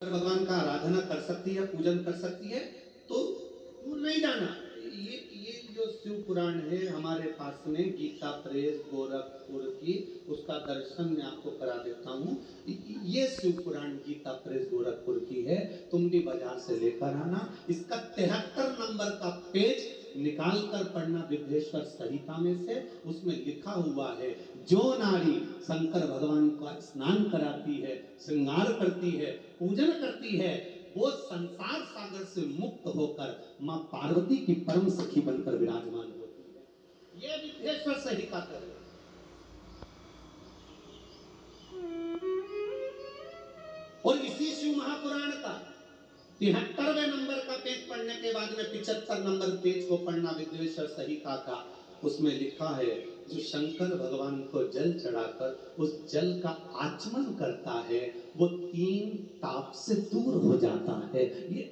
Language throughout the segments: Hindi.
भगवान का आराधना कर सकती है, पूजन कर सकती है, तो दूर नहीं जाना। ये जो शिव पुराण है हमारे पास में, गीता प्रेस गोरखपुर की, उसका दर्शन मैं आपको करा देता हूँ। ये शिव पुराण गीता प्रेस गोरखपुर की है, तुम भी बाजार से लेकर आना। इसका 73 नंबर का पेज निकाल कर पढ़ना विद्येश्वर संहिता में से। उसमें लिखा हुआ है, जो नारी शंकर भगवान का स्नान कराती है, श्रृंगार करती है, पूजन करती है, वो संसार सागर से मुक्त होकर मां पार्वती की परम सखी बनकर विराजमान होती है। यह विद्येश्वर संहिता कर रहे। और इसी शिव महापुराण का 73वें नंबर का पेज पढ़ने के बाद में 75 नंबर पेज को पढ़ना विद्येश्वर संहिता का। उसमें लिखा है, जो शंकर भगवान को जल चढ़ाकर उस जल का आचमन करता है, वो 3 ताप से दूर हो जाता है। ये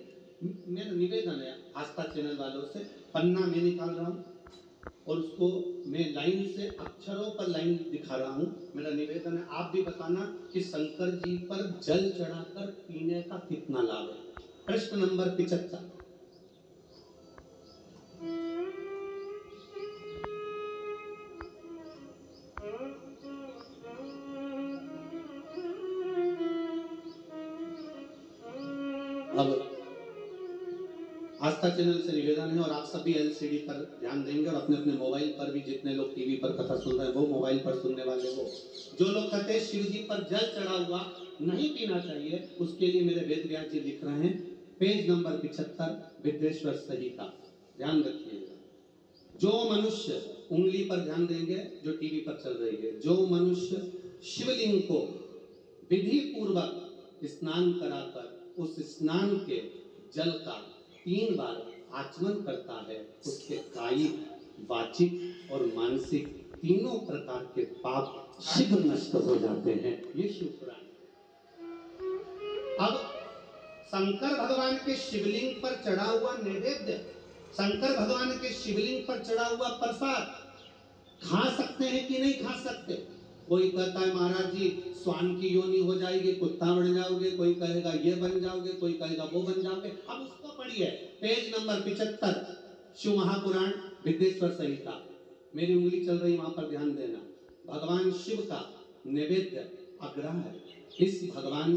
मेरा निवेदन है आस्था चैनल वालों से। पन्ना में निकाल रहा हूँ और उसको मैं लाइन से अक्षरों पर लाइन दिखा रहा हूँ। मेरा निवेदन है, आप भी बताना कि शंकर जी पर जल चढ़ाकर पीने का कितना लाभ है। प्रश्न नंबर 75। अब आस्था चैनल से निवेदन है, और आप सभी एलसीडी पर ध्यान देंगे, और अपने अपने मोबाइल पर भी, जितने लोग टीवी पर कथा सुन रहे हैं वो मोबाइल पर सुनने वाले वो, जो लोग कहते हैं शिव जी पर जल चढ़ा हुआ नहीं पीना चाहिए, उसके लिए मेरे वेद व्यास जी लिख रहे हैं, पेज नंबर 75 विद्येश्वर संहिता, ध्यान रखिएगा। जो मनुष्य, उंगली पर ध्यान देंगे जो टीवी पर चल रही है, जो मनुष्य शिवलिंग को विधि पूर्वक स्नान कराकर उस स्नान के जल का 3 बार आचमन करता है, उसके कायिक, वाचिक और मानसिक तीनों प्रकार के पाप शीघ्र नष्ट हो जाते हैं। ये शिव पुराण। अब शंकर भगवान के शिवलिंग पर चढ़ा हुआ नैवेद्य, शंकर भगवान के शिवलिंग पर चढ़ा हुआ प्रसाद खा सकते हैं कि नहीं खा सकते? कोई कहता है महाराज जी स्वान की योनि हो जाएगी, कुत्ता बन जाओगे, कोई कहेगा ये बन जाओगे, कोई कहेगा वो बन जाओगे। अब उसको पढ़िए, पेज नंबर 75 शिव महापुराण विद्येश्वर संहिता। मेरी उंगली चल रही, वहां पर ध्यान देना। भगवान शिव का नैवेद्य आग्रह है। इस भगवान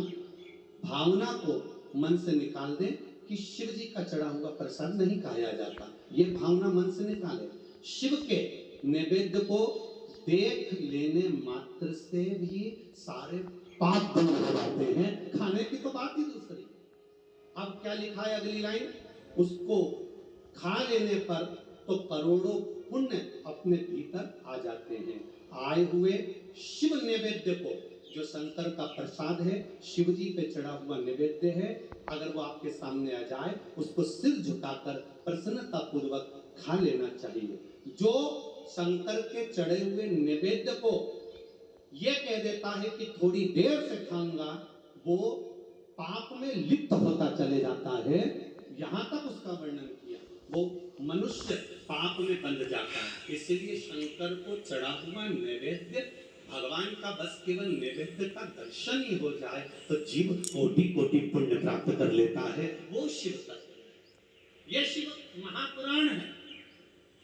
भावना को मन से निकाल दे कि शिव जी का चढ़ा हुआ प्रसाद नहीं खाया जाता, ये भावना मन से निकाले। शिव के नैवेद्य को देख लेने मात्र से भी सारे पाप दूर हो जाते हैं, खाने की तो बात ही दूसरी। अब क्या लिखा है अगली लाइन, उसको खा लेने पर तो करोड़ों पुण्य अपने भीतर आ जाते हैं। आए हुए शिव नैवेद्य को, जो शंकर का प्रसाद है, शिव जी पे चढ़ा हुआ नैवेद्य है, अगर वो आपके सामने आ जाए, उसको सिर झुकाकर प्रसन्नता पूर्वक खा लेना चाहिए। जो शंकर के चढ़े हुए नैवेद्य को यह कह देता है कि थोड़ी देर से खाऊंगा, वो पाप में लिप्त होता चले जाता है। यहां तक उसका वर्णन किया, वो मनुष्य पाप में बंध जाता है। इसलिए शंकर को चढ़ा हुआ नैवेद्य, भगवान का बस केवल नैवेद्य का दर्शन ही हो जाए तो जीव कोटि कोटि पुण्य प्राप्त कर लेता है। वो शिव तत्व, यह शिव महापुराण है।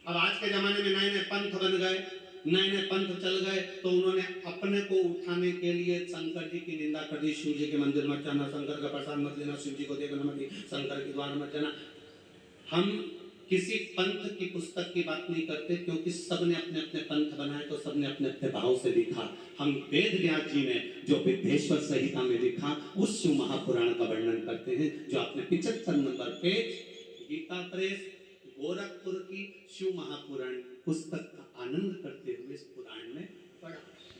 अब आज के जमाने में नए नए पंथ बन गए, नए नए पंथ चल गए, तो उन्होंने अपने को उठाने के लिए शंकर जी की निंदा कर दी। शिव जी के मंदिर मत जाना, शंकर का प्रसाद मत लेना, शिव जी को देखना मत, शंकर के द्वार मत जाना। हम किसी पंथ की पुस्तक की बात नहीं करते, क्योंकि सबने अपने अपने पंथ बनाए, तो सबने अपने अपने भाव से लिखा। हम वेद व्यास जी ने जो विद्येश्वर संहिता में लिखा, उस शिव महापुराण का वर्णन करते हैं, जो आपने 75 number page Gita press Gorakhpur की शिव महापुराण पुस्तक का आनंद करते हुए इस पुराण में पढ़ा।